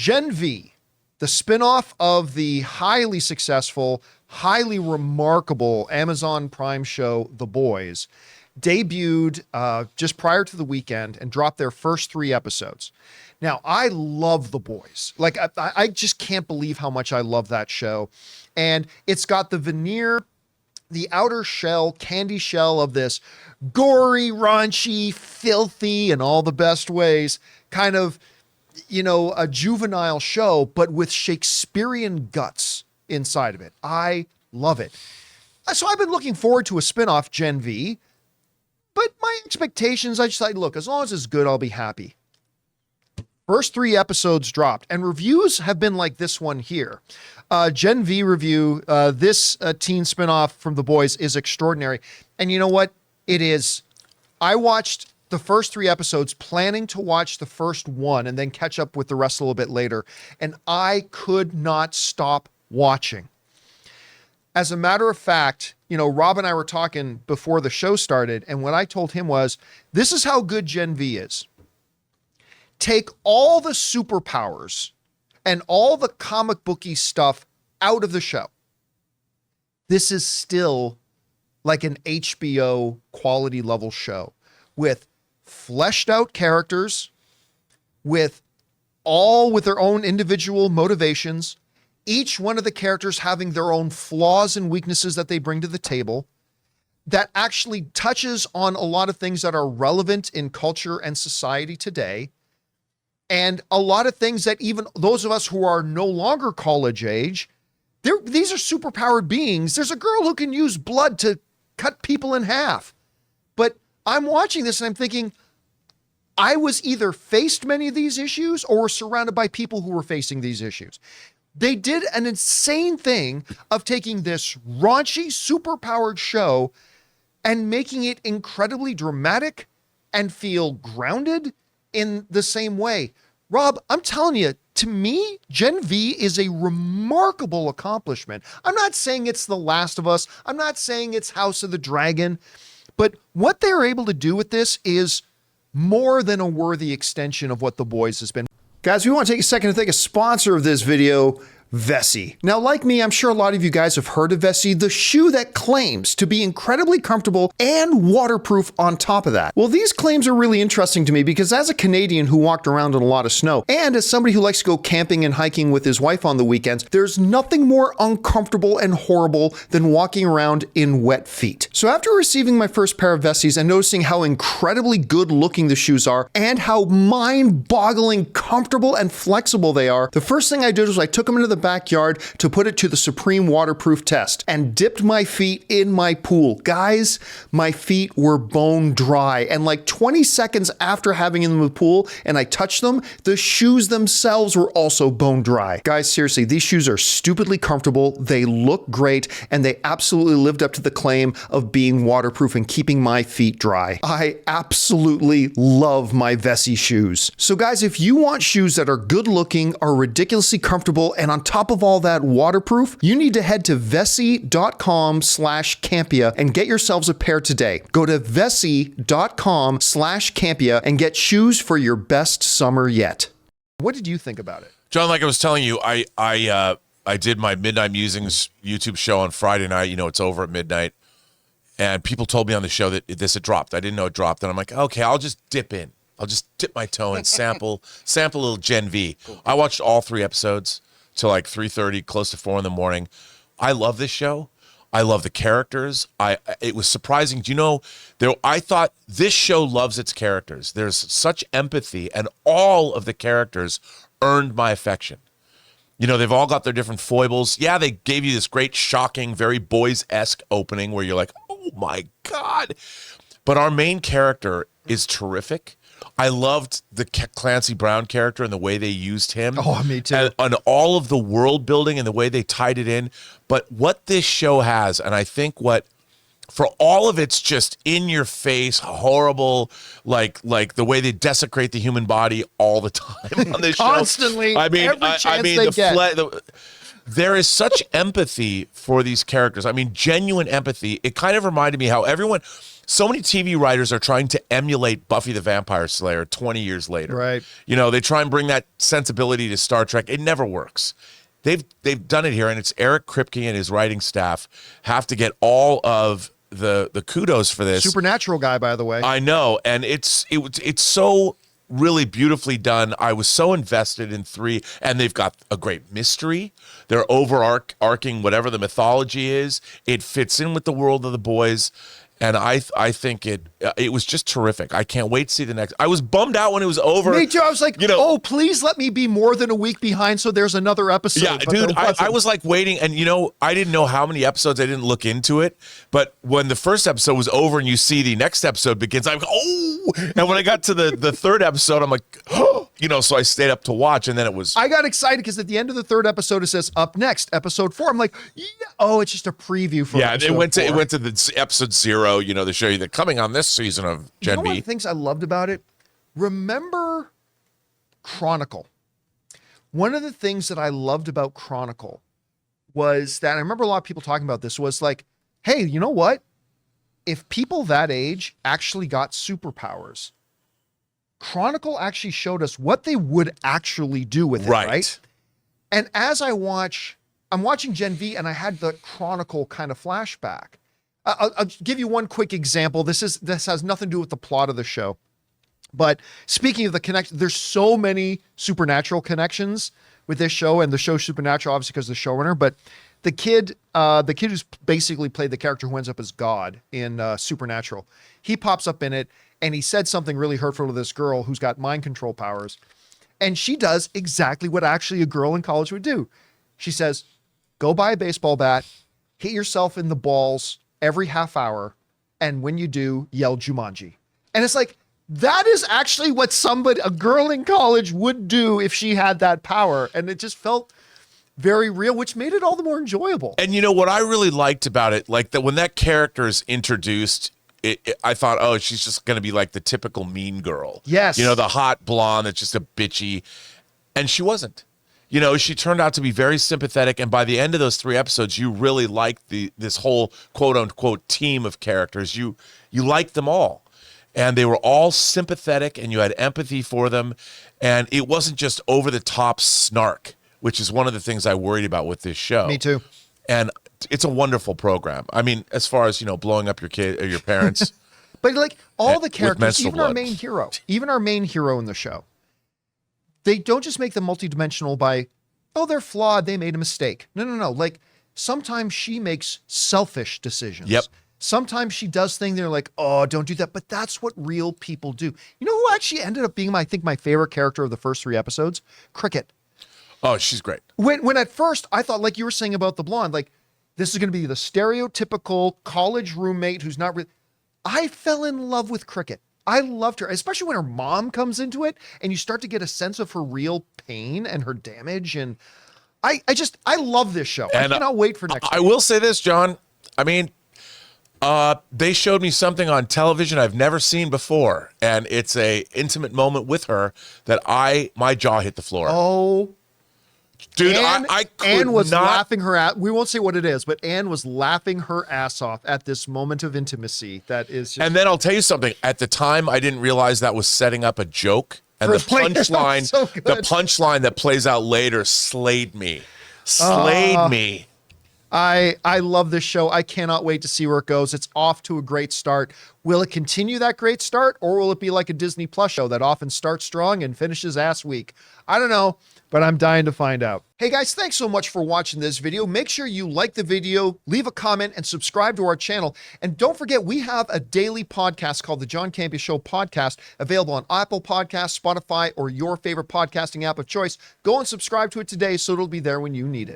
Gen V, the spinoff of the highly successful, highly remarkable Amazon Prime show, The Boys, debuted just prior to the weekend and dropped their first 3 episodes. Now, I love The Boys. Like, I just can't believe how much I love that show. And it's got the veneer, the outer shell, candy shell of this gory, raunchy, filthy, in all the best ways, kind of, a juvenile show, but with Shakespearean guts inside of it. I love it. So I've been looking forward to a spinoff, Gen V, but my expectations, I just like, look, as long as it's good, I'll be happy. First 3 episodes dropped, and reviews have been like this one here. Gen V review, this teen spinoff from The Boys is extraordinary. And you know what? It is. I watched the first 3 episodes, planning to watch the first 1 and then catch up with the rest a little bit later. And I could not stop watching. As a matter of fact, Rob and I were talking before the show started, and what I told him was, this is how good Gen V is. Take all the superpowers and all the comic booky stuff out of the show. This is still like an HBO quality level show with fleshed out characters, with their own individual motivations, each one of the characters having their own flaws and weaknesses that they bring to the table, that actually touches on a lot of things that are relevant in culture and society today. And a lot of things that even those of us who are no longer college age, these are superpowered beings. There's a girl who can use blood to cut people in half. But I'm watching this and I'm thinking, I was either faced many of these issues or surrounded by people who were facing these issues. They did an insane thing of taking this raunchy, superpowered show and making it incredibly dramatic and feel grounded in the same way. Rob, I'm telling you, to me, Gen V is a remarkable accomplishment. I'm not saying it's The Last of Us. I'm not saying it's House of the Dragon. But what they're able to do with this is more than a worthy extension of what The Boys has been. Guys, we want to take a second to thank a sponsor of this video, Vessi. Now, like me, I'm sure a lot of you guys have heard of Vessi, the shoe that claims to be incredibly comfortable and waterproof on top of that. Well, these claims are really interesting to me because as a Canadian who walked around in a lot of snow, and as somebody who likes to go camping and hiking with his wife on the weekends, there's nothing more uncomfortable and horrible than walking around in wet feet. So after receiving my first pair of Vessis and noticing how incredibly good looking the shoes are and how mind-boggling comfortable and flexible they are, the first thing I did was I took them into the backyard to put it to the supreme waterproof test and dipped my feet in my pool. Guys, my feet were bone dry, and like 20 seconds after having them in the pool and I touched them, the shoes themselves were also bone dry. Guys, seriously, these shoes are stupidly comfortable, they look great, and they absolutely lived up to the claim of being waterproof and keeping my feet dry. I absolutely love my Vessi shoes. So guys, if you want shoes that are good looking, are ridiculously comfortable, and on top of all that waterproof, you need to head to vessi.com/Campea and get yourselves a pair today. Go to vessi.com/Campea and get shoes for your best summer yet. What did you think about it? John, like I was telling you, I did my Midnight Musings YouTube show on Friday night. It's over at midnight. And people told me on the show that this had dropped. I didn't know it dropped. And I'm like, okay, I'll just dip in. I'll just dip my toe and sample a little Gen V. I watched all 3 episodes till like 3:30, close to 4 in the morning. I love this show. I love the characters. It was surprising. Do you know, I thought this show loves its characters. There's such empathy, and all of the characters earned my affection. They've all got their different foibles. Yeah, they gave you this great, shocking, very Boys-esque opening where you're like, oh my God. But our main character is terrific. I loved the Clancy Brown character and the way they used him. Oh, me too. And all of the world building and the way they tied it in. But what this show has, and I think for all of its just in your face, horrible, like the way they desecrate the human body all the time on this show. Constantly, every chance they get. there is such empathy for these characters. I mean, genuine empathy. It kind of reminded me how so many TV writers are trying to emulate Buffy the Vampire Slayer 20 years later. Right. You know, they try and bring that sensibility to Star Trek. It never works. They've done it here, and it's Eric Kripke and his writing staff have to get all of the kudos for this. Supernatural guy, by the way. I know, and it's so really beautifully done. I was so invested in 3, and they've got a great mystery. They're overarching whatever the mythology is. It fits in with the world of the boys. And I think it was just terrific. I can't wait to see the next. I was bummed out when it was over. Me too. I was like, oh, please let me be more than a week behind so there's another episode. Yeah, dude, I was like waiting. And, I didn't know how many episodes. I didn't look into it. But when the first episode was over and you see the next episode begins, I'm like, oh. And when I got to the third episode, I'm like, oh. So I stayed up to watch. And then it was. I got excited because at the end of the third episode, it says up next, episode 4. I'm like, yeah. Oh, it's just a preview for it went to the episode 0. To show you that coming on this season of Gen B. One of the things I loved about it, remember Chronicle. One of the things that I loved about Chronicle was that, I remember a lot of people talking about this, was like, hey, you know what? If people that age actually got superpowers, Chronicle actually showed us what they would actually do with it, right? And as I'm watching Gen V, and I had the Chronicle kind of flashback. I'll give you one quick example. This has nothing to do with the plot of the show. But speaking of the connection, there's so many supernatural connections with this show, and the show's supernatural, obviously, because of the showrunner. But the kid who's basically played the character who ends up as God in Supernatural, he pops up in it, and he said something really hurtful to this girl who's got mind control powers. And she does exactly what actually a girl in college would do. She says, go buy a baseball bat, hit yourself in the balls every half hour, and when you do, yell Jumanji. And it's like, that is actually what a girl in college would do if she had that power. And it just felt very real, which made it all the more enjoyable. And what I really liked about it, like that when that character is introduced, I thought, oh, she's just going to be like the typical mean girl. Yes. The hot blonde that's just a bitchy. And she wasn't. She turned out to be very sympathetic, and by the end of those 3 episodes, you really liked this whole quote unquote team of characters. You liked them all, and they were all sympathetic, and you had empathy for them, and it wasn't just over the top snark, which is one of the things I worried about with this show. Me too. And it's a wonderful program. I mean, as far as blowing up your kid or your parents, but like all the characters, even blood. our main hero in the show. They don't just make them multidimensional by, oh, they're flawed, they made a mistake. No. Like, sometimes she makes selfish decisions. Yep. Sometimes she does things that are like, oh, don't do that. But that's what real people do. You know who actually ended up being, my favorite character of the first 3 episodes? Cricket. Oh, she's great. When at first, I thought, like you were saying about the blonde, like, this is going to be the stereotypical college roommate who's not really... I fell in love with Cricket. I loved her, especially when her mom comes into it and you start to get a sense of her real pain and her damage. And I love this show. And I cannot wait for next week. I will say this, John. I mean, they showed me something on television I've never seen before. And it's a intimate moment with her that my jaw hit the floor. Oh, dude, I could Anne was not... laughing her ass. We won't say what it is, but Anne was laughing her ass off at this moment of intimacy. That is just... And then I'll tell you something. At the time, I didn't realize that was setting up a joke. And the punchline that plays out later slayed me. Me. I love this show. I cannot wait to see where it goes. It's off to a great start. Will it continue that great start, or will it be like a Disney Plus show that often starts strong and finishes ass weak? I don't know, but I'm dying to find out. Hey guys, thanks so much for watching this video. Make sure you like the video, leave a comment, and subscribe to our channel. And don't forget, we have a daily podcast called the John Campea Show podcast, available on Apple Podcasts, Spotify, or your favorite podcasting app of choice. Go and subscribe to it today so it'll be there when you need it.